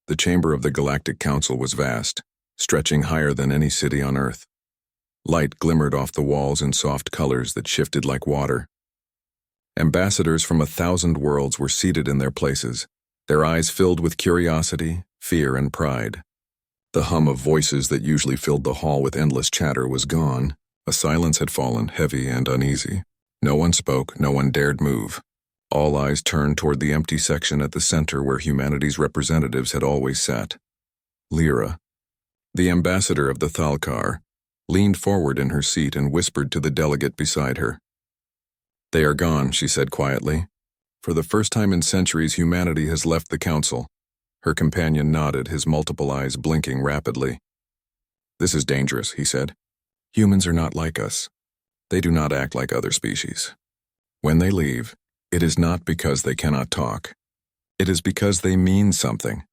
The chamber of the Galactic Council was vast, stretching higher than any city on Earth. Light glimmered off the walls in soft colors that shifted like water. Ambassadors from 1,000 worlds were seated in their places, their eyes filled with curiosity, fear, and pride. The hum of voices that usually filled the hall with endless chatter was gone. A silence had fallen, heavy and uneasy. No one spoke, no one dared move. All eyes turned toward the empty section at the center where humanity's representatives had always sat. Lyra, the ambassador of the Thalkar, leaned forward in her seat and whispered to the delegate beside her. "They are gone," she said quietly. "For the first time in centuries, humanity has left the council." Her companion nodded, his multiple eyes blinking rapidly. "This is dangerous," he said. "Humans are not like us. They do not act like other species. When they leave, it is not because they cannot talk. It is because they mean something."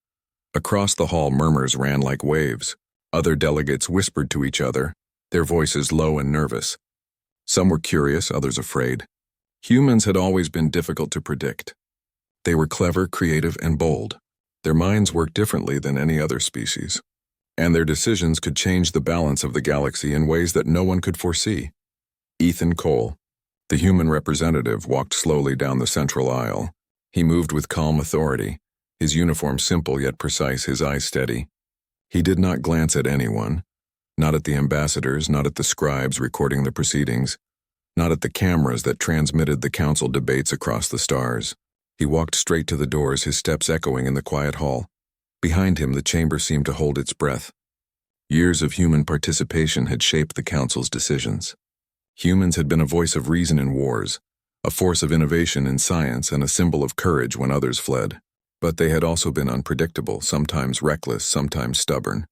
Across the hall, murmurs ran like waves. Other delegates whispered to each other, their voices low and nervous. Some were curious, others afraid. Humans had always been difficult to predict. They were clever, creative, and bold. Their minds worked differently than any other species, and their decisions could change the balance of the galaxy in ways that no one could foresee. Ethan Cole, the human representative, walked slowly down the central aisle. He moved with calm authority, his uniform simple yet precise, his eyes steady. He did not glance at anyone, not at the ambassadors, not at the scribes recording the proceedings, not at the cameras that transmitted the council debates across the stars. He walked straight to the doors, his steps echoing in the quiet hall. Behind him, the chamber seemed to hold its breath. Years of human participation had shaped the council's decisions. Humans had been a voice of reason in wars, a force of innovation in science, and a symbol of courage when others fled. But they had also been unpredictable, sometimes reckless, sometimes stubborn.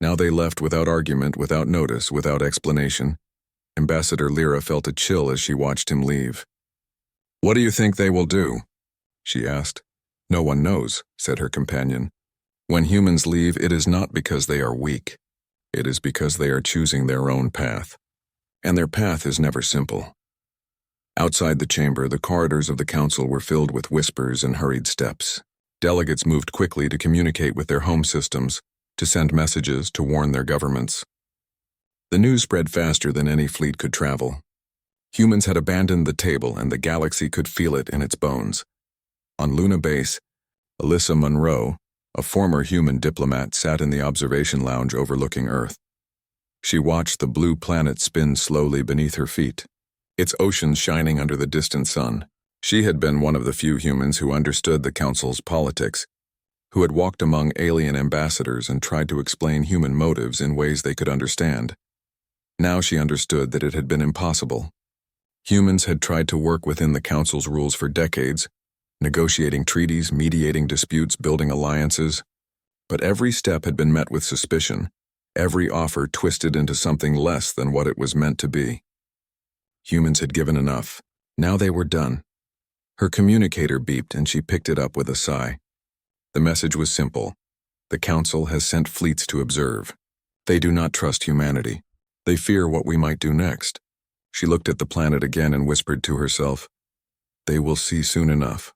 Now they left without argument, without notice, without explanation. Ambassador Lyra felt a chill as she watched him leave. "What do you think they will do?" she asked. "No one knows," said her companion. "When humans leave, it is not because they are weak. It is because they are choosing their own path. And their path is never simple." Outside the chamber, the corridors of the council were filled with whispers and hurried steps. Delegates moved quickly to communicate with their home systems, to send messages, to warn their governments. The news spread faster than any fleet could travel. Humans had abandoned the table, and the galaxy could feel it in its bones. On Luna Base, Alyssa Monroe, a former human diplomat, sat in the observation lounge overlooking Earth. She watched the blue planet spin slowly beneath her feet, its oceans shining under the distant sun. She had been one of the few humans who understood the council's politics, who had walked among alien ambassadors and tried to explain human motives in ways they could understand. Now she understood that it had been impossible. Humans had tried to work within the council's rules for decades, negotiating treaties, mediating disputes, building alliances. But every step had been met with suspicion, every offer twisted into something less than what it was meant to be. Humans had given enough. Now they were done. Her communicator beeped and she picked it up with a sigh. The message was simple. The council has sent fleets to observe. They do not trust humanity. They fear what we might do next. She looked at the planet again and whispered to herself, "They will see soon enough."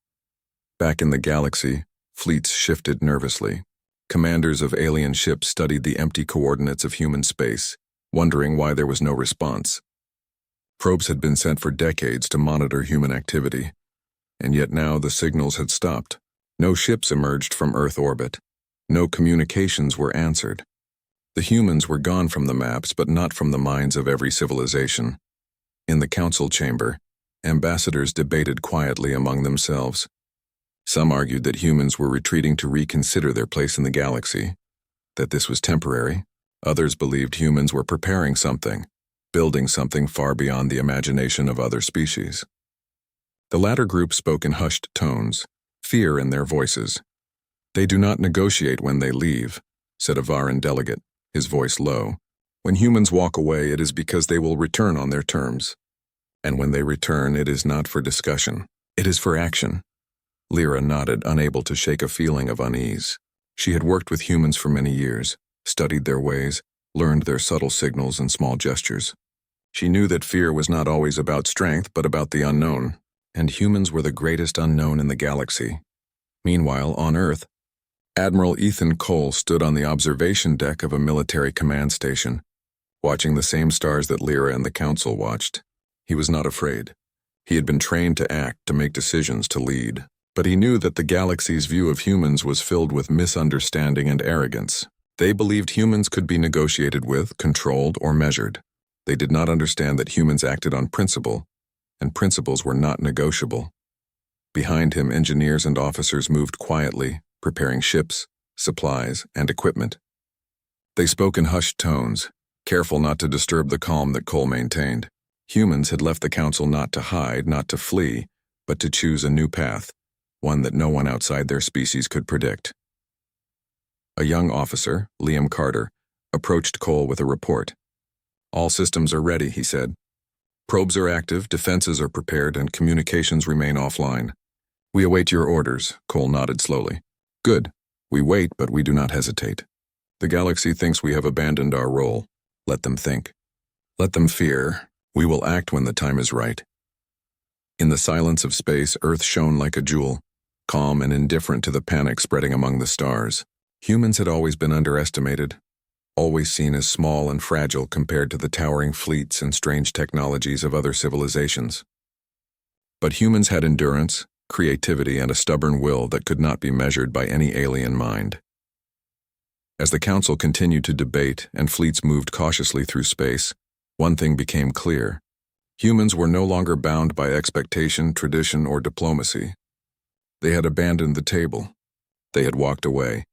Back in the galaxy, fleets shifted nervously. Commanders of alien ships studied the empty coordinates of human space, wondering why there was no response. Probes had been sent for decades to monitor human activity, and yet now the signals had stopped. No ships emerged from Earth orbit. No communications were answered. The humans were gone from the maps, but not from the minds of every civilization. In the council chamber, ambassadors debated quietly among themselves. Some argued that humans were retreating to reconsider their place in the galaxy, that this was temporary. Others believed humans were preparing something, building something far beyond the imagination of other species. The latter group spoke in hushed tones, fear in their voices. "They do not negotiate when they leave," said a Varan delegate, his voice low. "When humans walk away, it is because they will return on their terms. And when they return, it is not for discussion. It is for action." Lyra nodded, unable to shake a feeling of unease. She had worked with humans for many years, studied their ways, learned their subtle signals and small gestures. She knew that fear was not always about strength, but about the unknown, and humans were the greatest unknown in the galaxy. Meanwhile, on Earth, Admiral Ethan Cole stood on the observation deck of a military command station, watching the same stars that Lyra and the Council watched. He was not afraid. He had been trained to act, to make decisions, to lead. But he knew that the galaxy's view of humans was filled with misunderstanding and arrogance. They believed humans could be negotiated with, controlled, or measured. They did not understand that humans acted on principle, and principles were not negotiable. Behind him, engineers and officers moved quietly, preparing ships, supplies, and equipment. They spoke in hushed tones, careful not to disturb the calm that Cole maintained. Humans had left the Council not to hide, not to flee, but to choose a new path, one that no one outside their species could predict. A young officer, Liam Carter, approached Cole with a report. "All systems are ready," he said. "Probes are active, defenses are prepared, and communications remain offline. We await your orders," Cole nodded slowly. "Good. We wait, but we do not hesitate. The galaxy thinks we have abandoned our role. Let them think. Let them fear. We will act when the time is right." In the silence of space, Earth shone like a jewel, calm and indifferent to the panic spreading among the stars. Humans had always been underestimated, always seen as small and fragile compared to the towering fleets and strange technologies of other civilizations. But humans had endurance, creativity, and a stubborn will that could not be measured by any alien mind. As the Council continued to debate and fleets moved cautiously through space, one thing became clear. Humans were no longer bound by expectation, tradition, or diplomacy. They had abandoned the table. They had walked away.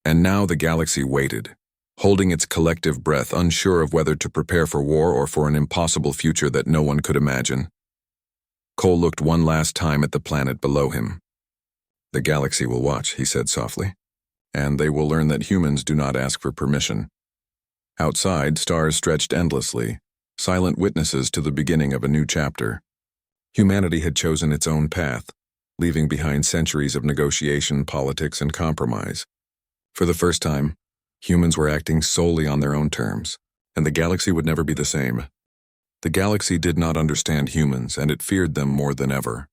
And now the galaxy waited, holding its collective breath, unsure of whether to prepare for war or for an impossible future that no one could imagine. Cole looked one last time at the planet below him. "The galaxy will watch," he said softly, "and they will learn that humans do not ask for permission." Outside, stars stretched endlessly, silent witnesses to the beginning of a new chapter. Humanity had chosen its own path, leaving behind centuries of negotiation, politics, and compromise. For the first time, humans were acting solely on their own terms, and the galaxy would never be the same. The galaxy did not understand humans, and it feared them more than ever.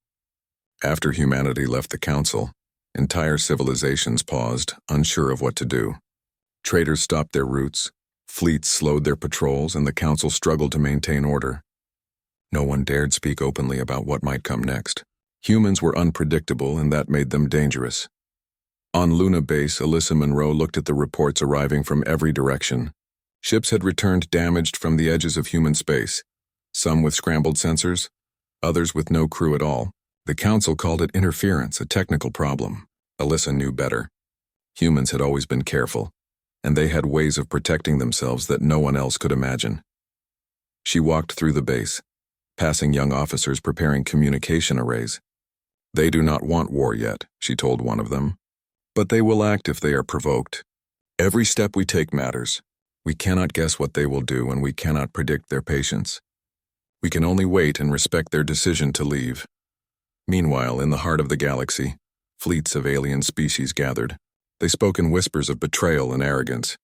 After humanity left the Council, entire civilizations paused, unsure of what to do. Traders stopped their routes, fleets slowed their patrols, and the Council struggled to maintain order. No one dared speak openly about what might come next. Humans were unpredictable, and that made them dangerous. On Luna Base, Alyssa Monroe looked at the reports arriving from every direction. Ships had returned damaged from the edges of human space, some with scrambled sensors, others with no crew at all. The Council called it interference, a technical problem. Alyssa knew better. Humans had always been careful, and they had ways of protecting themselves that no one else could imagine. She walked through the base, passing young officers preparing communication arrays. "They do not want war yet," she told one of them. "But they will act if they are provoked. Every step we take matters. We cannot guess what they will do, and we cannot predict their patience. We can only wait and respect their decision to leave." Meanwhile, in the heart of the galaxy, fleets of alien species gathered. They spoke in whispers of betrayal and arrogance.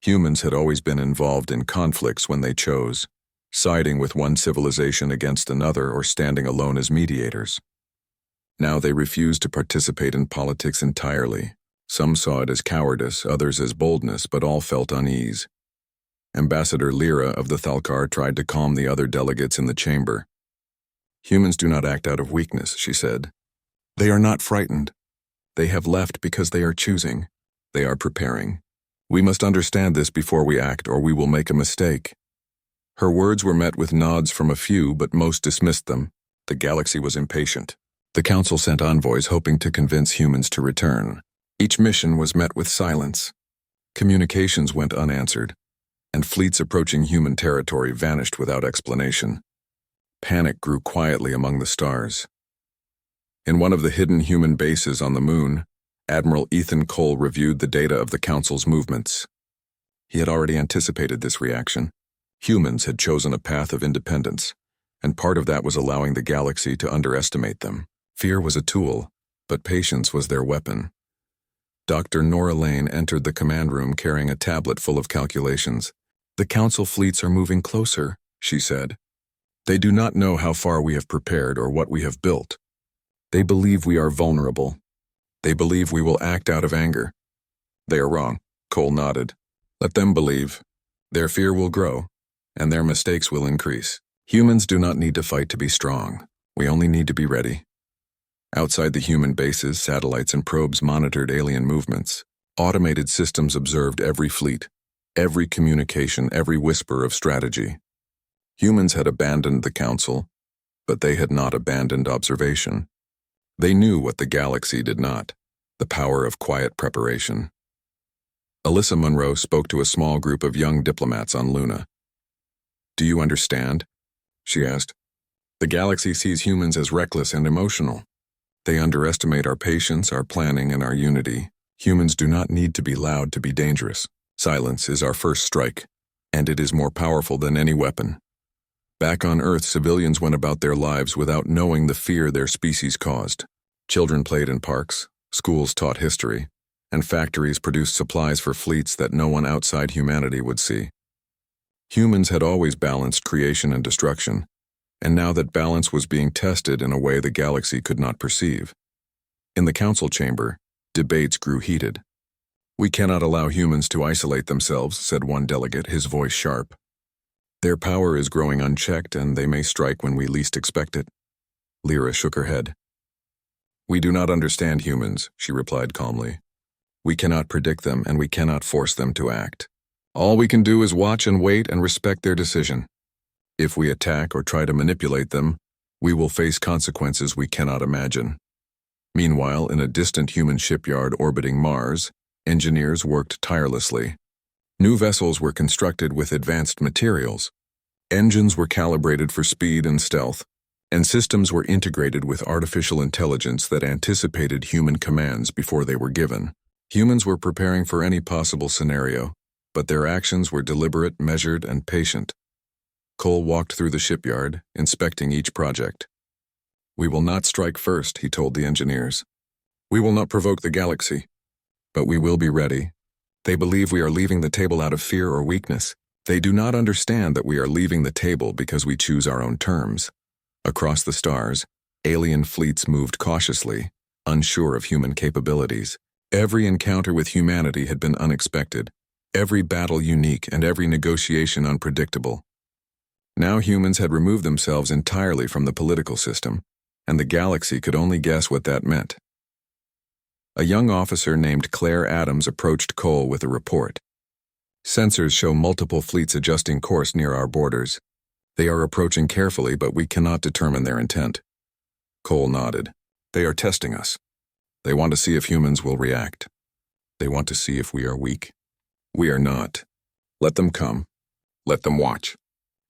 Humans had always been involved in conflicts when they chose, siding with one civilization against another or standing alone as mediators. Now they refused to participate in politics entirely. Some saw it as cowardice, others as boldness, but all felt unease. Ambassador Lyra of the Thalkar tried to calm the other delegates in the chamber. "Humans do not act out of weakness," she said. "They are not frightened. They have left because they are choosing. They are preparing. We must understand this before we act, or we will make a mistake." Her words were met with nods from a few, but most dismissed them. The galaxy was impatient. The Council sent envoys hoping to convince humans to return. Each mission was met with silence. Communications went unanswered, and fleets approaching human territory vanished without explanation. Panic grew quietly among the stars. In one of the hidden human bases on the moon, Admiral Ethan Cole reviewed the data of the Council's movements. He had already anticipated this reaction. Humans had chosen a path of independence, and part of that was allowing the galaxy to underestimate them. Fear was a tool, but patience was their weapon. Dr. Nora Lane entered the command room carrying a tablet full of calculations. "The Council fleets are moving closer," she said. "They do not know how far we have prepared or what we have built. They believe we are vulnerable. They believe we will act out of anger, They are wrong. Cole nodded. Let them believe. Their fear will grow, and their mistakes will increase. Humans do not need to fight to be strong. We only need to be ready. Outside the human bases, satellites and probes monitored alien movements. Automated systems observed every fleet, every communication, every whisper of strategy. Humans had abandoned the council, but they had not abandoned observation. They knew what the galaxy did not, the power of quiet preparation. Alyssa Munro spoke to a small group of young diplomats on Luna. "Do you understand?" she asked. "The galaxy sees humans as reckless and emotional. They underestimate our patience, our planning, and our unity. Humans do not need to be loud to be dangerous. Silence is our first strike, and it is more powerful than any weapon." Back on Earth, civilians went about their lives without knowing the fear their species caused. Children played in parks, schools taught history, and factories produced supplies for fleets that no one outside humanity would see. Humans had always balanced creation and destruction, and now that balance was being tested in a way the galaxy could not perceive. In the council chamber, debates grew heated. "We cannot allow humans to isolate themselves," said one delegate, his voice sharp. "Their power is growing unchecked, and they may strike when we least expect it." Lyra shook her head. "We do not understand humans," she replied calmly. "We cannot predict them, and we cannot force them to act. All we can do is watch and wait and respect their decision. If we attack or try to manipulate them, we will face consequences we cannot imagine." Meanwhile, in a distant human shipyard orbiting Mars, engineers worked tirelessly. New vessels were constructed with advanced materials. Engines were calibrated for speed and stealth, and systems were integrated with artificial intelligence that anticipated human commands before they were given. Humans were preparing for any possible scenario, but their actions were deliberate, measured, and patient. Cole walked through the shipyard, inspecting each project. "We will not strike first," he told the engineers. "We will not provoke the galaxy, but we will be ready. They believe we are leaving the table out of fear or weakness. They do not understand that we are leaving the table because we choose our own terms." Across the stars, alien fleets moved cautiously, unsure of human capabilities. Every encounter with humanity had been unexpected, every battle unique, and every negotiation unpredictable. Now humans had removed themselves entirely from the political system, and the galaxy could only guess what that meant. A young officer named Claire Adams approached Cole with a report. "Sensors show multiple fleets adjusting course near our borders. They are approaching carefully, but we cannot determine their intent." Cole nodded. "They are testing us. They want to see if humans will react. They want to see if we are weak. We are not. Let them come. Let them watch.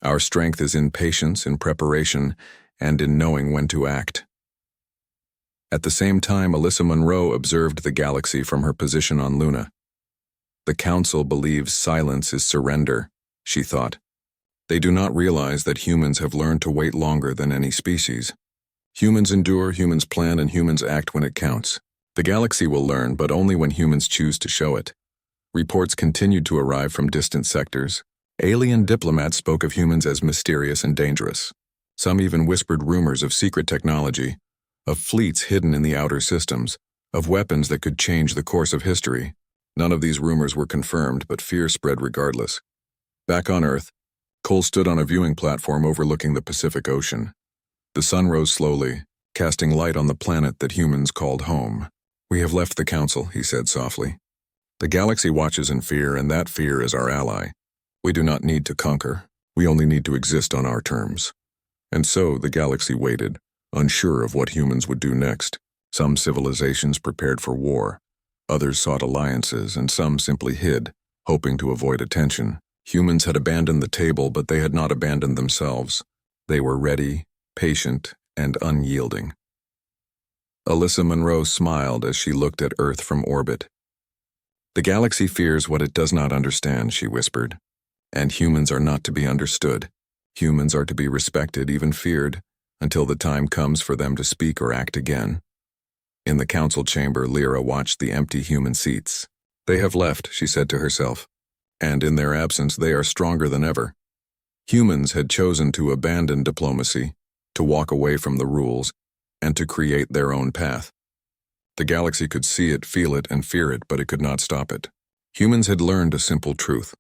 Our strength is in patience, in preparation, and in knowing when to act." At the same time, Alyssa Munro observed the galaxy from her position on Luna. "The Council believes silence is surrender," she thought. "They do not realize that humans have learned to wait longer than any species. Humans endure, humans plan, and humans act when it counts. The galaxy will learn, but only when humans choose to show it." Reports continued to arrive from distant sectors. Alien diplomats spoke of humans as mysterious and dangerous. Some even whispered rumors of secret technology, of fleets hidden in the outer systems, of weapons that could change the course of history. None of these rumors were confirmed, but fear spread regardless. Back on Earth, Cole stood on a viewing platform overlooking the Pacific Ocean. The sun rose slowly, casting light on the planet that humans called home. "We have left the Council," he said softly. "The galaxy watches in fear, and that fear is our ally. We do not need to conquer. We only need to exist on our terms." And so the galaxy waited, unsure of what humans would do next. Some civilizations prepared for war. Others sought alliances, and some simply hid, hoping to avoid attention. Humans had abandoned the table, but they had not abandoned themselves. They were ready, patient, and unyielding. Alyssa Munro smiled as she looked at Earth from orbit. "The galaxy fears what it does not understand," she whispered. "And humans are not to be understood. Humans are to be respected, even feared, until the time comes for them to speak or act again." In the council chamber, Lyra watched the empty human seats. "They have left," she said to herself, "and in their absence they are stronger than ever." Humans had chosen to abandon diplomacy, to walk away from the rules, and to create their own path. The galaxy could see it, feel it, and fear it, but it could not stop it. Humans had learned a simple truth.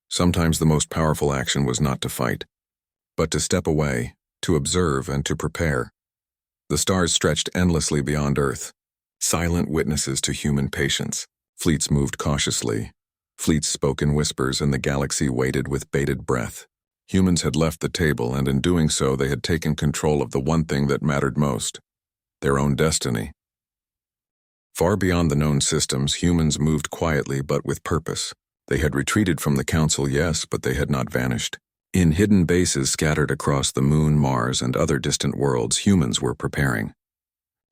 Sometimes the most powerful action was not to fight, but to step away, to observe, and to prepare. The stars stretched endlessly beyond Earth, silent witnesses to human patience. Fleets moved cautiously. Fleets spoke in whispers, and the galaxy waited with bated breath. Humans had left the table, and in doing so they had taken control of the one thing that mattered most, their own destiny. Far beyond the known systems, humans moved quietly but with purpose. They had retreated from the Council, yes, but they had not vanished. In hidden bases scattered across the Moon, Mars, and other distant worlds, humans were preparing.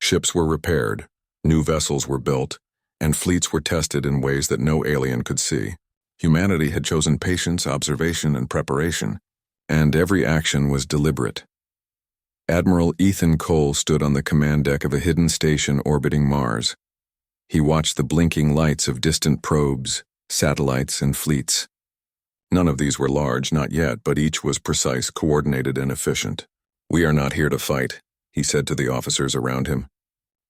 Ships were repaired, new vessels were built, and fleets were tested in ways that no alien could see. Humanity had chosen patience, observation, and preparation, and every action was deliberate. Admiral Ethan Cole stood on the command deck of a hidden station orbiting Mars. He watched the blinking lights of distant probes, satellites, and fleets. None of these were large, not yet, but each was precise, coordinated, and efficient. "We are not here to fight," he said to the officers around him.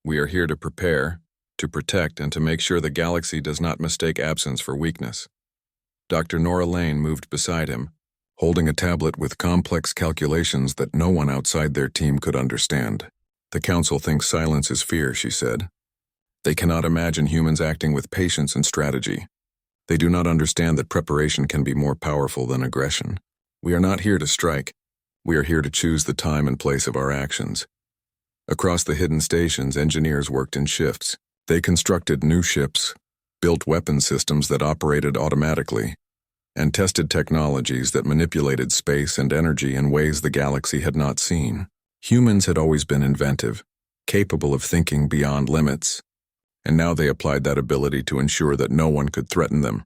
"We are here to prepare, to protect, and to make sure the galaxy does not mistake absence for weakness." Dr. Nora Lane moved beside him, holding a tablet with complex calculations that no one outside their team could understand. "The Council thinks silence is fear," she said. "They cannot imagine humans acting with patience and strategy. They do not understand that preparation can be more powerful than aggression. We are not here to strike. We are here to choose the time and place of our actions." Across the hidden stations, engineers worked in shifts. They constructed new ships, built weapon systems that operated automatically, and tested technologies that manipulated space and energy in ways the galaxy had not seen. Humans had always been inventive, capable of thinking beyond limits, and now they applied that ability to ensure that no one could threaten them.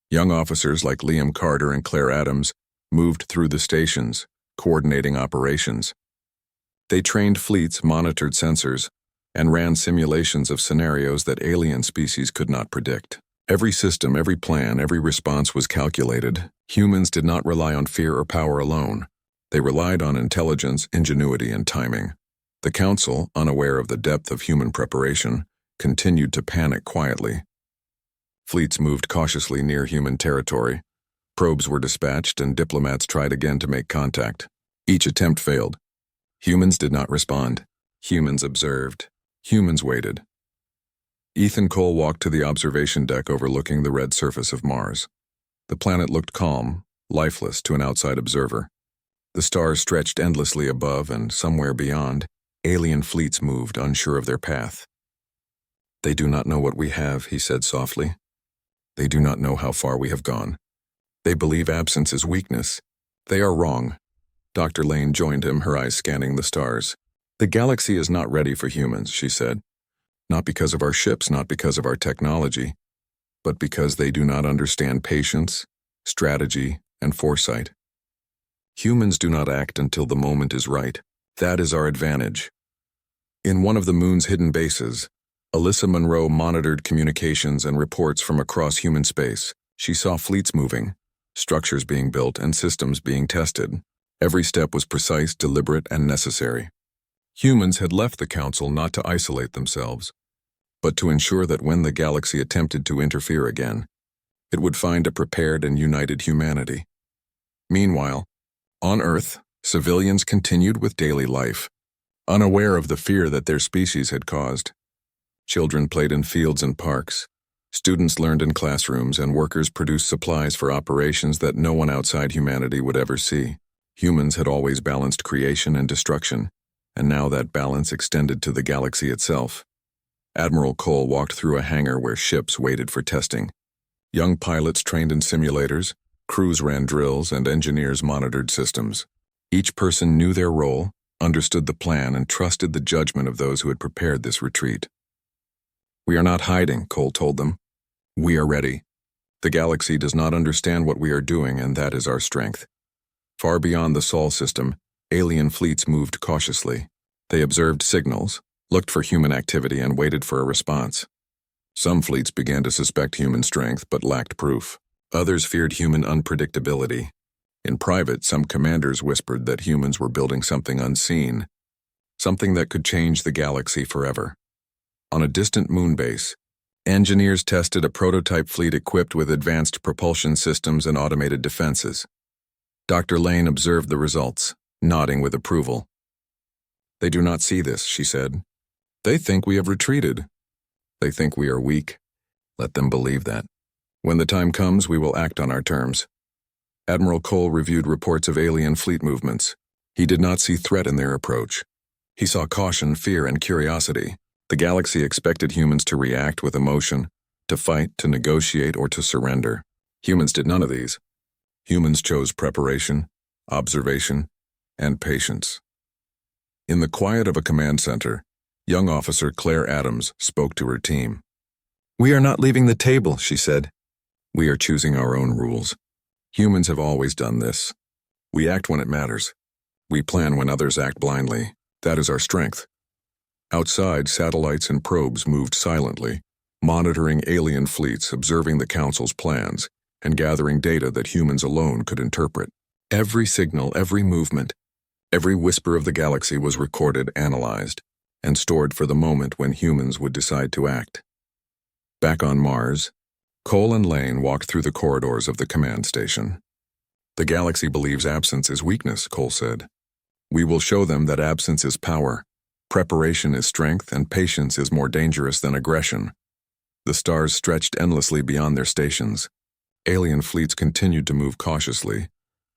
Young officers like Liam Carter and Claire Adams moved through the stations, coordinating operations. They trained fleets, monitored sensors, and ran simulations of scenarios that alien species could not predict. Every system, every plan, every response was calculated. Humans did not rely on fear or power alone. They relied on intelligence, ingenuity, and timing. The Council, unaware of the depth of human preparation, continued to panic quietly. Fleets moved cautiously near human territory. Probes were dispatched, and diplomats tried again to make contact. Each attempt failed. Humans did not respond. Humans observed. Humans waited. Ethan Cole walked to the observation deck overlooking the red surface of Mars. The planet looked calm, lifeless to an outside observer. The stars stretched endlessly above, and somewhere beyond, alien fleets moved, unsure of their path. "They do not know what we have," he said softly. "They do not know how far we have gone. They believe absence is weakness. They are wrong." Dr. Lane joined him, her eyes scanning the stars. "The galaxy is not ready for humans," she said. "Not because of our ships, not because of our technology, but because they do not understand patience, strategy, and foresight. Humans do not act until the moment is right. That is our advantage." In one of the moon's hidden bases, Alyssa Monroe monitored communications and reports from across human space. She saw fleets moving, structures being built, and systems being tested. Every step was precise, deliberate, and necessary. Humans had left the Council not to isolate themselves, but to ensure that when the galaxy attempted to interfere again, it would find a prepared and united humanity. Meanwhile, on Earth, civilians continued with daily life, unaware of the fear that their species had caused. Children played in fields and parks, students learned in classrooms, and workers produced supplies for operations that no one outside humanity would ever see. Humans had always balanced creation and destruction, and now that balance extended to the galaxy itself. Admiral Cole walked through a hangar where ships waited for testing. Young pilots trained in simulators, crews ran drills, and engineers monitored systems. Each person knew their role, understood the plan, and trusted the judgment of those who had prepared this retreat. "We are not hiding," Cole told them. "We are ready. The galaxy does not understand what we are doing, and that is our strength." Far beyond the Sol system, alien fleets moved cautiously. They observed signals, looked for human activity, and waited for a response. Some fleets began to suspect human strength but lacked proof. Others feared human unpredictability. In private, some commanders whispered that humans were building something unseen, something that could change the galaxy forever. On a distant moon base, engineers tested a prototype fleet equipped with advanced propulsion systems and automated defenses. Dr. Lane observed the results, nodding with approval. "They do not see this," she said. "They think we have retreated. They think we are weak. Let them believe that. When the time comes, we will act on our terms." Admiral Cole reviewed reports of alien fleet movements. He did not see threat in their approach. He saw caution, fear, and curiosity. The galaxy expected humans to react with emotion, to fight, to negotiate, or to surrender. Humans did none of these. Humans chose preparation, observation, and patience. In the quiet of a command center, young officer Claire Adams spoke to her team. "We are not leaving the table," she said. "We are choosing our own rules. Humans have always done this. We act when it matters. We plan when others act blindly. That is our strength." Outside, satellites and probes moved silently, monitoring alien fleets, observing the Council's plans, and gathering data that humans alone could interpret. Every signal, every movement, every whisper of the galaxy was recorded, analyzed, and stored for the moment when humans would decide to act. Back on Mars, Cole and Lane walked through the corridors of the command station. "The galaxy believes absence is weakness," Cole said. "We will show them that absence is power, preparation is strength, and patience is more dangerous than aggression." The stars stretched endlessly beyond their stations. Alien fleets continued to move cautiously,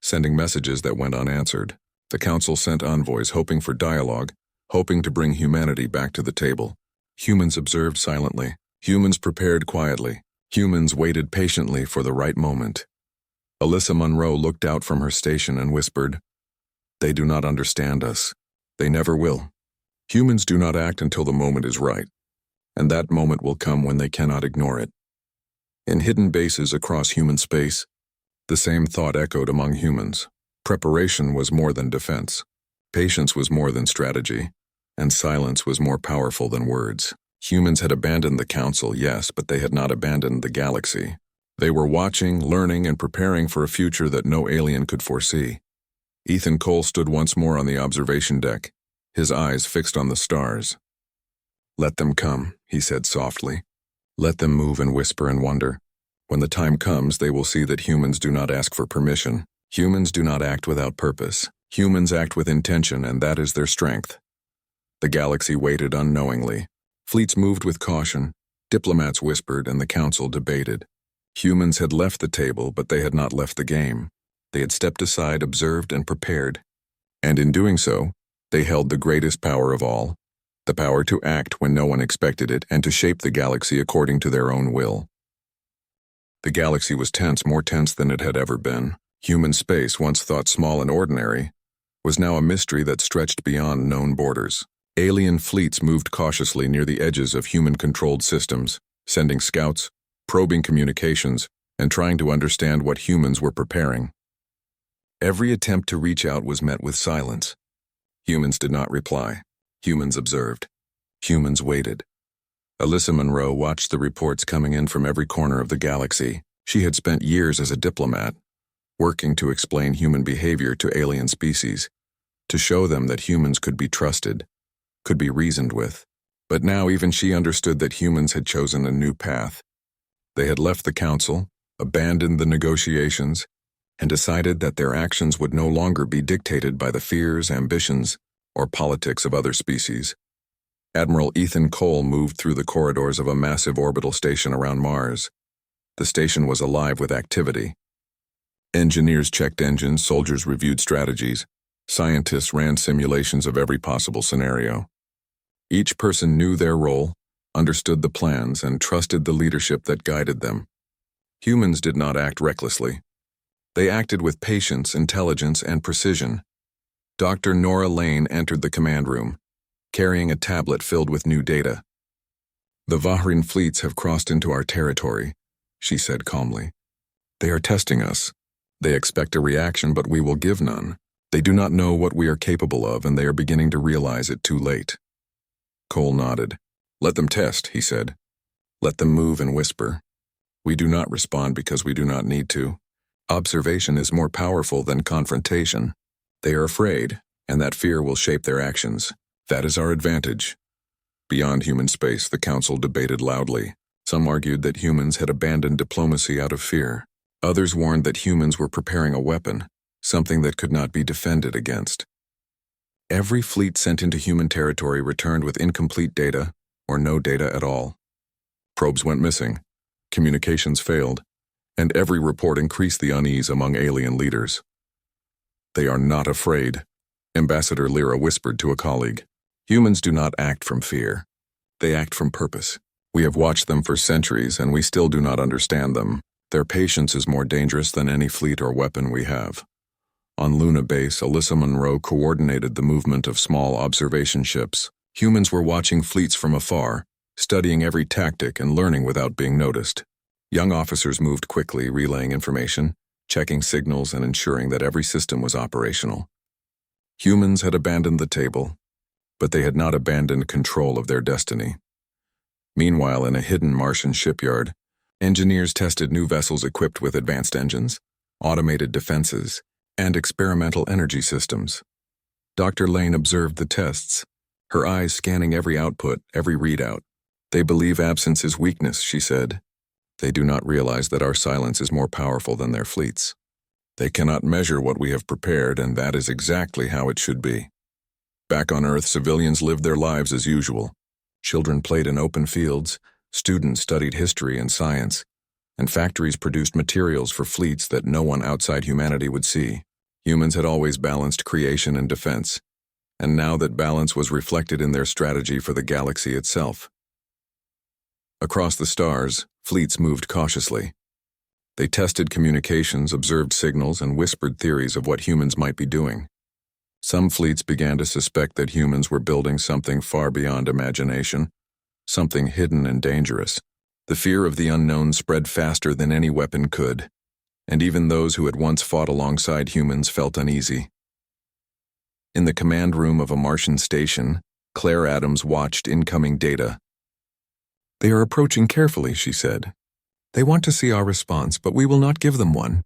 sending messages that went unanswered. The Council sent envoys hoping for dialogue, hoping to bring humanity back to the table. Humans observed silently. Humans prepared quietly. Humans waited patiently for the right moment. Alyssa Munro looked out from her station and whispered, "They do not understand us. They never will. Humans do not act until the moment is right, and that moment will come when they cannot ignore it." In hidden bases across human space, the same thought echoed among humans. Preparation was more than defense. Patience was more than strategy, and silence was more powerful than words. Humans had abandoned the Council, yes, but they had not abandoned the galaxy. They were watching, learning, and preparing for a future that no alien could foresee. Ethan Cole stood once more on the observation deck, his eyes fixed on the stars. "Let them come," he said softly. "Let them move and whisper and wonder. When the time comes, they will see that humans do not ask for permission. Humans do not act without purpose. Humans act with intention, and that is their strength." The galaxy waited unknowingly. Fleets moved with caution, diplomats whispered, and the Council debated. Humans had left the table, but they had not left the game. They had stepped aside, observed, and prepared. And in doing so, they held the greatest power of all, the power to act when no one expected it and to shape the galaxy according to their own will. The galaxy was tense, more tense than it had ever been. Human space, once thought small and ordinary, was now a mystery that stretched beyond known borders. Alien fleets moved cautiously near the edges of human-controlled systems, sending scouts, probing communications, and trying to understand what humans were preparing. Every attempt to reach out was met with silence. Humans did not reply. Humans observed. Humans waited. Alyssa Munro watched the reports coming in from every corner of the galaxy. She had spent years as a diplomat, working to explain human behavior to alien species, to show them that humans could be trusted, could be reasoned with. But now even she understood that humans had chosen a new path. They had left the Council, abandoned the negotiations, and decided that their actions would no longer be dictated by the fears, ambitions, or politics of other species. Admiral Ethan Cole moved through the corridors of a massive orbital station around Mars. The station was alive with activity. Engineers checked engines, soldiers reviewed strategies, scientists ran simulations of every possible scenario. Each person knew their role, understood the plans, and trusted the leadership that guided them. Humans did not act recklessly. They acted with patience, intelligence, and precision. Dr. Nora Lane entered the command room, carrying a tablet filled with new data. "The Vahrin fleets have crossed into our territory," she said calmly. "They are testing us. They expect a reaction, but we will give none. They do not know what we are capable of, and they are beginning to realize it too late." Cole nodded. "Let them test," he said. "Let them move and whisper. We do not respond because we do not need to. Observation is more powerful than confrontation. They are afraid, and that fear will shape their actions. That is our advantage. Beyond human space, the council debated loudly. Some argued that humans had abandoned diplomacy out of fear. Others warned that humans were preparing a weapon, something that could not be defended against. Every fleet sent into human territory returned with incomplete data, or no data at all. Probes went missing, communications failed, and every report increased the unease among alien leaders. "They are not afraid," Ambassador Lyra whispered to a colleague. "Humans do not act from fear. They act from purpose. We have watched them for centuries, and we still do not understand them. Their patience is more dangerous than any fleet or weapon we have." On Luna Base, Alyssa Monroe coordinated the movement of small observation ships. Humans were watching fleets from afar, studying every tactic and learning without being noticed. Young officers moved quickly, relaying information, checking signals, and ensuring that every system was operational. Humans had abandoned the table, but they had not abandoned control of their destiny. Meanwhile, in a hidden Martian shipyard, engineers tested new vessels equipped with advanced engines, automated defenses, and experimental energy systems. Dr. Lane observed the tests, her eyes scanning every output, every readout. "They believe absence is weakness," she said. "They do not realize that our silence is more powerful than their fleets. They cannot measure what we have prepared, and that is exactly how it should be." Back on Earth, civilians lived their lives as usual. Children played in open fields, students studied history and science, and factories produced materials for fleets that no one outside humanity would see. Humans had always balanced creation and defense, and now that balance was reflected in their strategy for the galaxy itself. Across the stars, fleets moved cautiously. They tested communications, observed signals, and whispered theories of what humans might be doing. Some fleets began to suspect that humans were building something far beyond imagination, something hidden and dangerous. The fear of the unknown spread faster than any weapon could, and even those who had once fought alongside humans felt uneasy. In the command room of a Martian station, Claire Adams watched incoming data. "They are approaching carefully," she said. "They want to see our response, but we will not give them one.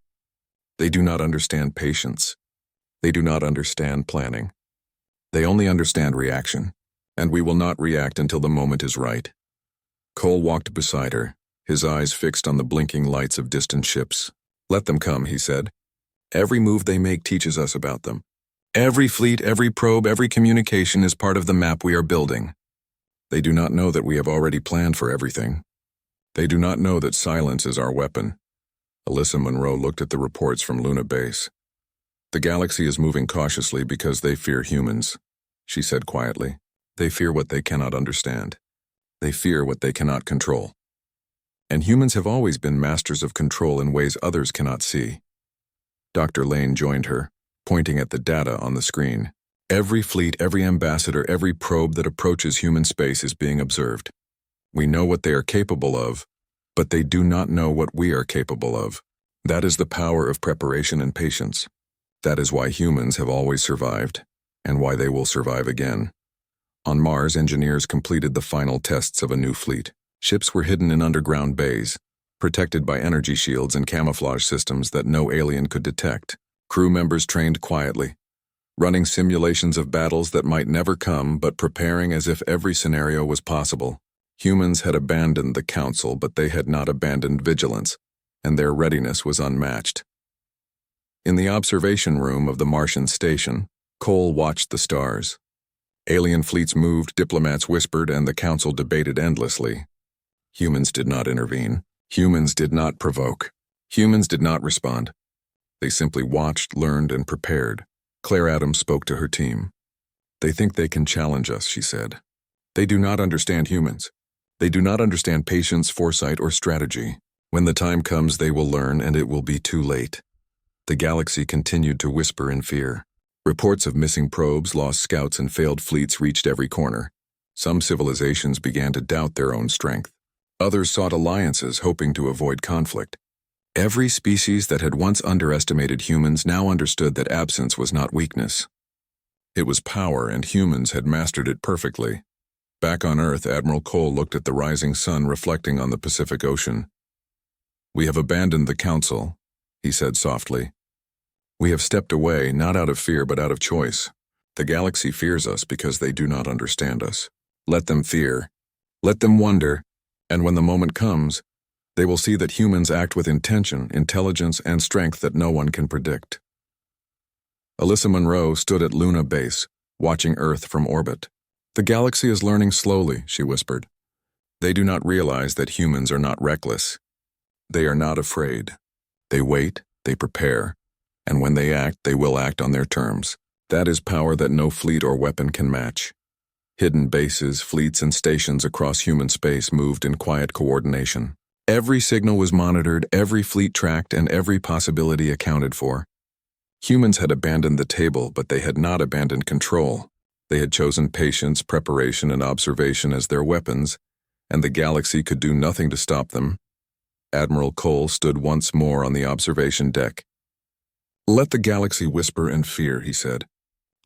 They do not understand patience. They do not understand planning. They only understand reaction, and we will not react until the moment is right." Cole walked beside her, his eyes fixed on the blinking lights of distant ships. "Let them come," he said. "Every move they make teaches us about them. Every fleet, every probe, every communication is part of the map we are building. They do not know that we have already planned for everything. They do not know that silence is our weapon." Alyssa Monroe looked at the reports from Luna Base. "The galaxy is moving cautiously because they fear humans," she said quietly. "They fear what they cannot understand. They fear what they cannot control. And humans have always been masters of control in ways others cannot see." Dr. Lane joined her, pointing at the data on the screen. "Every fleet, every ambassador, every probe that approaches human space is being observed. We know what they are capable of, but they do not know what we are capable of. That is the power of preparation and patience. That is why humans have always survived, and why they will survive again." On Mars, engineers completed the final tests of a new fleet. Ships were hidden in underground bays, protected by energy shields and camouflage systems that no alien could detect. Crew members trained quietly, running simulations of battles that might never come, but preparing as if every scenario was possible. Humans had abandoned the Council, but they had not abandoned vigilance, and their readiness was unmatched. In the observation room of the Martian station, Cole watched the stars. Alien fleets moved, diplomats whispered, and the Council debated endlessly. Humans did not intervene. Humans did not provoke. Humans did not respond. They simply watched, learned, and prepared. Claire Adams spoke to her team. "They think they can challenge us," she said. "They do not understand humans. They do not understand patience, foresight, or strategy. When the time comes, they will learn, and it will be too late." The galaxy continued to whisper in fear. Reports of missing probes, lost scouts, and failed fleets reached every corner. Some civilizations began to doubt their own strength. Others sought alliances, hoping to avoid conflict. Every species that had once underestimated humans now understood that absence was not weakness. It was power, and humans had mastered it perfectly. Back on Earth, Admiral Cole looked at the rising sun reflecting on the Pacific Ocean. "We have abandoned the Council," he said softly. "We have stepped away, not out of fear but out of choice. The galaxy fears us because they do not understand us. Let them fear. Let them wonder, and when the moment comes, they will see that humans act with intention, intelligence, and strength that no one can predict. Alyssa Munro stood at Luna Base, watching Earth from orbit. The galaxy is learning slowly, she whispered. They do not realize that humans are not reckless. They are not afraid. They wait, they prepare, and when they act, they will act on their terms. That is power that no fleet or weapon can match. Hidden bases, fleets, and stations across human space moved in quiet coordination. Every signal was monitored, every fleet tracked, and every possibility accounted for. Humans had abandoned the table, but they had not abandoned control. They had chosen patience, preparation, and observation as their weapons, and the galaxy could do nothing to stop them. Admiral Cole stood once more on the observation deck. "Let the galaxy whisper and fear," he said.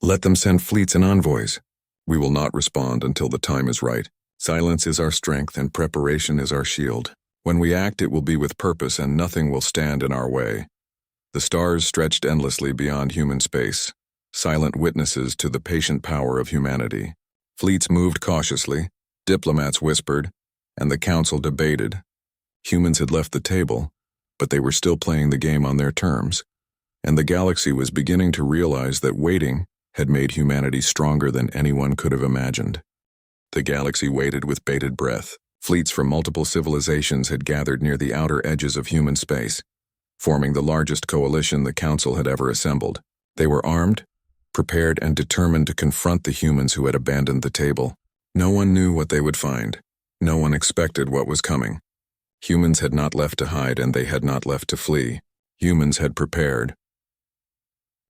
"Let them send fleets and envoys. We will not respond until the time is right. Silence is our strength and preparation is our shield. When we act, it will be with purpose and nothing will stand in our way." The stars stretched endlessly beyond human space, silent witnesses to the patient power of humanity. Fleets moved cautiously, diplomats whispered, and the council debated. Humans had left the table, but they were still playing the game on their terms, and the galaxy was beginning to realize that waiting had made humanity stronger than anyone could have imagined. The galaxy waited with bated breath. Fleets from multiple civilizations had gathered near the outer edges of human space, forming the largest coalition the Council had ever assembled. They were armed, prepared, and determined to confront the humans who had abandoned the table. No one knew what they would find. No one expected what was coming. Humans had not left to hide, and they had not left to flee. Humans had prepared.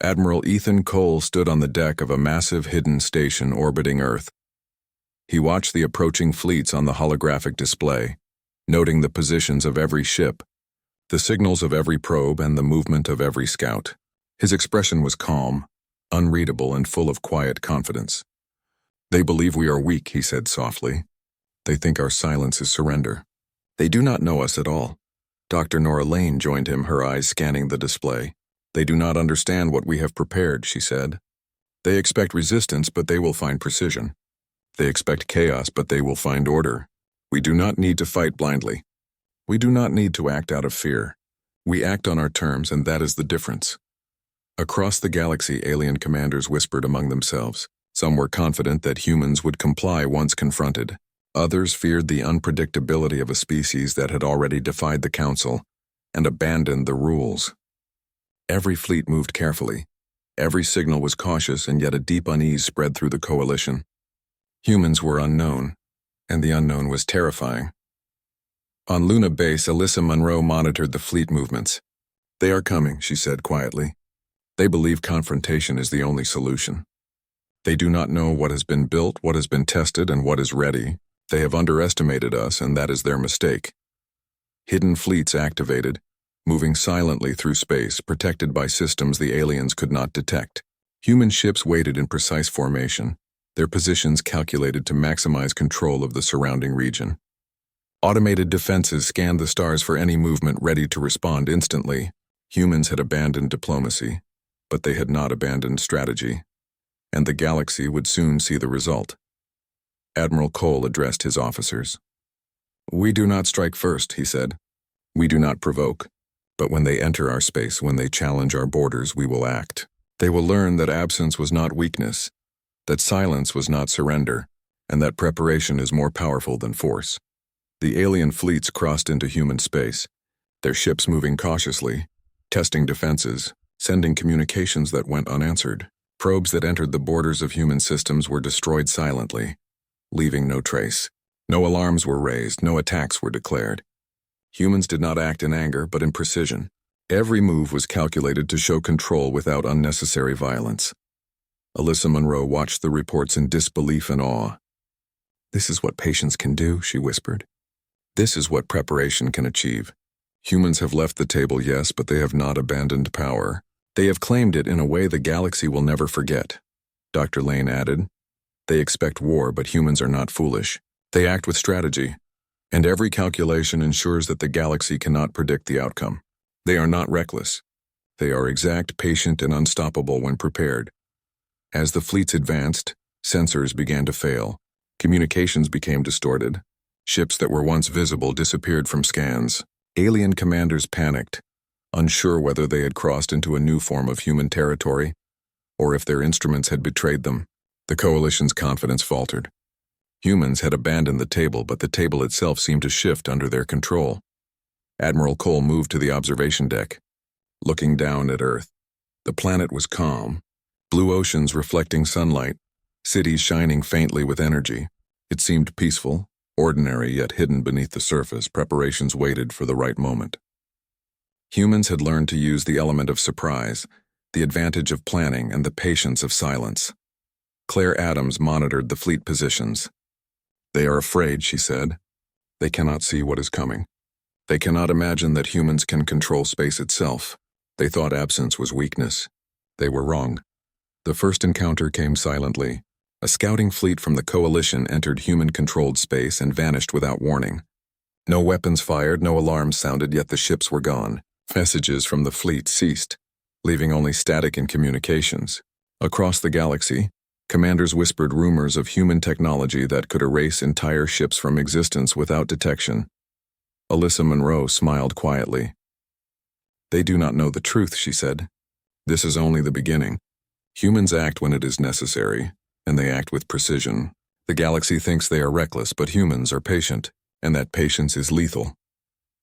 Admiral Ethan Cole stood on the deck of a massive hidden station orbiting Earth. He watched the approaching fleets on the holographic display, noting the positions of every ship, the signals of every probe, and the movement of every scout. His expression was calm, unreadable, and full of quiet confidence. "They believe we are weak," he said softly. "They think our silence is surrender. They do not know us at all." Dr. Nora Lane joined him, her eyes scanning the display. "They do not understand what we have prepared," she said. "They expect resistance, but they will find precision. They expect chaos, but they will find order. We do not need to fight blindly. We do not need to act out of fear. We act on our terms, and that is the difference." Across the galaxy, alien commanders whispered among themselves. Some were confident that humans would comply once confronted. Others feared the unpredictability of a species that had already defied the Council and abandoned the rules. Every fleet moved carefully. Every signal was cautious, and yet a deep unease spread through the coalition. Humans were unknown, and the unknown was terrifying. On Luna Base, Alyssa Munro monitored the fleet movements. "They are coming," she said quietly. "They believe confrontation is the only solution. They do not know what has been built, what has been tested, and what is ready. They have underestimated us, and that is their mistake." Hidden fleets activated, moving silently through space, protected by systems the aliens could not detect. Human ships waited in precise formation, their positions calculated to maximize control of the surrounding region. Automated defenses scanned the stars for any movement, ready to respond instantly. Humans had abandoned diplomacy, but they had not abandoned strategy, and the galaxy would soon see the result. Admiral Cole addressed his officers. "We do not strike first," he said. "We do not provoke. But when they enter our space, when they challenge our borders, we will act. They will learn that absence was not weakness, that silence was not surrender, and that preparation is more powerful than force." The alien fleets crossed into human space, their ships moving cautiously, testing defenses, sending communications that went unanswered. Probes that entered the borders of human systems were destroyed silently, leaving no trace. No alarms were raised, no attacks were declared. Humans did not act in anger, but in precision. Every move was calculated to show control without unnecessary violence. Alyssa Munro watched the reports in disbelief and awe. "This is what patience can do," she whispered. "This is what preparation can achieve. Humans have left the table, yes, but they have not abandoned power. They have claimed it in a way the galaxy will never forget." Dr. Lane added, "They expect war, but humans are not foolish. They act with strategy, and every calculation ensures that the galaxy cannot predict the outcome. They are not reckless. They are exact, patient, and unstoppable when prepared." As the fleets advanced, sensors began to fail. Communications became distorted. Ships that were once visible disappeared from scans. Alien commanders panicked, unsure whether they had crossed into a new form of human territory or if their instruments had betrayed them. The Coalition's confidence faltered. Humans had abandoned the table, but the table itself seemed to shift under their control. Admiral Cole moved to the observation deck, looking down at Earth. The planet was calm, blue oceans reflecting sunlight, cities shining faintly with energy. It seemed peaceful, ordinary yet hidden beneath the surface. Preparations waited for the right moment. Humans had learned to use the element of surprise, the advantage of planning, and the patience of silence. Claire Adams monitored the fleet positions. "They are afraid," she said. "They cannot see what is coming. They cannot imagine that humans can control space itself. They thought absence was weakness. They were wrong." The first encounter came silently. A scouting fleet from the Coalition entered human-controlled space and vanished without warning. No weapons fired, no alarms sounded, yet the ships were gone. Messages from the fleet ceased, leaving only static in communications. Across the galaxy, commanders whispered rumors of human technology that could erase entire ships from existence without detection. Alyssa Monroe smiled quietly. "They do not know the truth," she said. "This is only the beginning. Humans act when it is necessary, and they act with precision. The galaxy thinks they are reckless, but humans are patient, and that patience is lethal."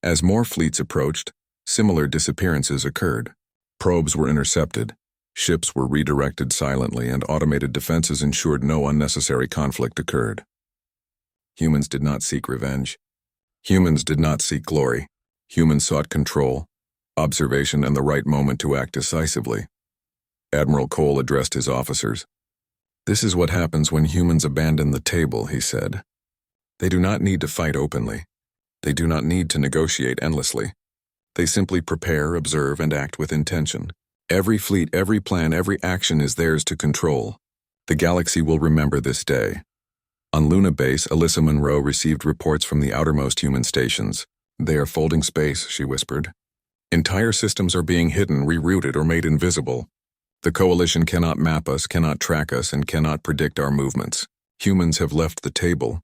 As more fleets approached, similar disappearances occurred. Probes were intercepted, ships were redirected silently, and automated defenses ensured no unnecessary conflict occurred. Humans did not seek revenge. Humans did not seek glory. Humans sought control, observation, and the right moment to act decisively. Admiral Cole addressed his officers. "This is what happens when humans abandon the table," he said. "They do not need to fight openly. They do not need to negotiate endlessly. They simply prepare, observe, and act with intention. Every fleet, every plan, every action is theirs to control. The galaxy will remember this day." On Luna Base, Alyssa Monroe received reports from the outermost human stations. "They are folding space," she whispered. "Entire systems are being hidden, rerouted, or made invisible. The Coalition cannot map us, cannot track us, and cannot predict our movements. Humans have left the table,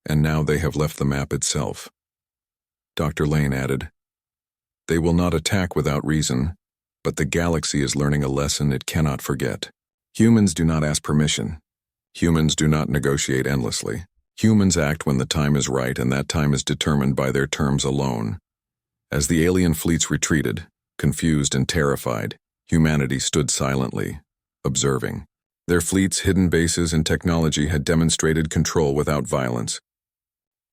and now they have left the map itself." Dr. Lane added, "They will not attack without reason, but the galaxy is learning a lesson it cannot forget. Humans do not ask permission. Humans do not negotiate endlessly. Humans act when the time is right, and that time is determined by their terms alone." As the alien fleets retreated, confused and terrified, humanity stood silently, observing. Their fleets, hidden bases, and technology had demonstrated control without violence.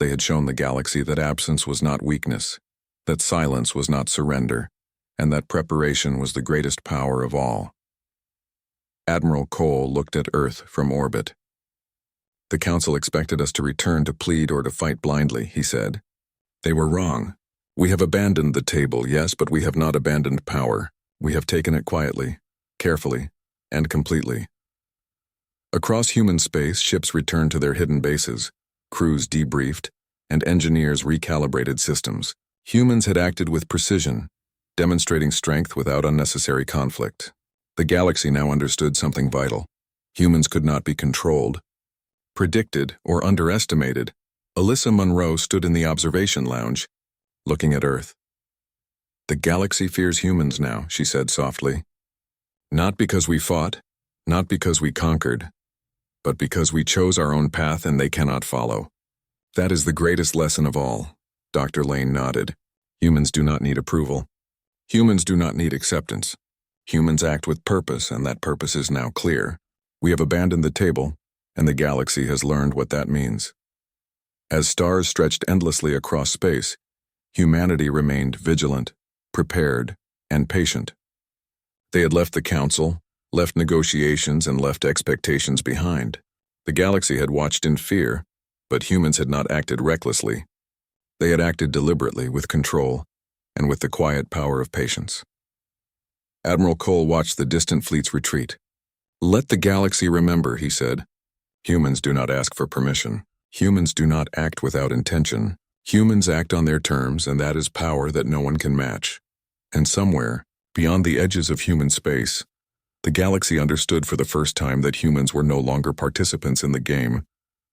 They had shown the galaxy that absence was not weakness, that silence was not surrender, and that preparation was the greatest power of all. Admiral Cole looked at Earth from orbit. "The Council expected us to return to plead or to fight blindly," he said. "They were wrong. We have abandoned the table, yes, but we have not abandoned power. We have taken it quietly, carefully, and completely." Across human space, ships returned to their hidden bases, crews debriefed, and engineers recalibrated systems. Humans had acted with precision, demonstrating strength without unnecessary conflict. The galaxy now understood something vital. Humans could not be controlled, predicted, or underestimated. Alyssa Monroe stood in the observation lounge, looking at Earth. "The galaxy fears humans now," she said softly. "Not because we fought, not because we conquered, but because we chose our own path and they cannot follow. That is the greatest lesson of all." Dr. Lane nodded. "Humans do not need approval. Humans do not need acceptance. Humans act with purpose, and that purpose is now clear. We have abandoned the table, and the galaxy has learned what that means." As stars stretched endlessly across space, humanity remained vigilant, prepared, and patient. They had left the Council, left negotiations, and left expectations behind. The galaxy had watched in fear, but humans had not acted recklessly. They had acted deliberately, with control, and with the quiet power of patience. Admiral Cole watched the distant fleets retreat. "Let the galaxy remember," he said. "Humans do not ask for permission. Humans do not act without intention. Humans act on their terms, and that is power that no one can match." And somewhere, beyond the edges of human space, the galaxy understood for the first time that humans were no longer participants in the game,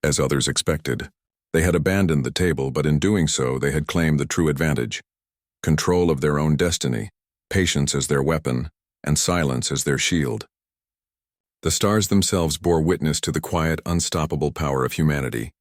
As others expected, they had abandoned the table, but in doing so they had claimed the true advantage: control of their own destiny, patience as their weapon, and silence as their shield. The stars themselves bore witness to the quiet, unstoppable power of humanity.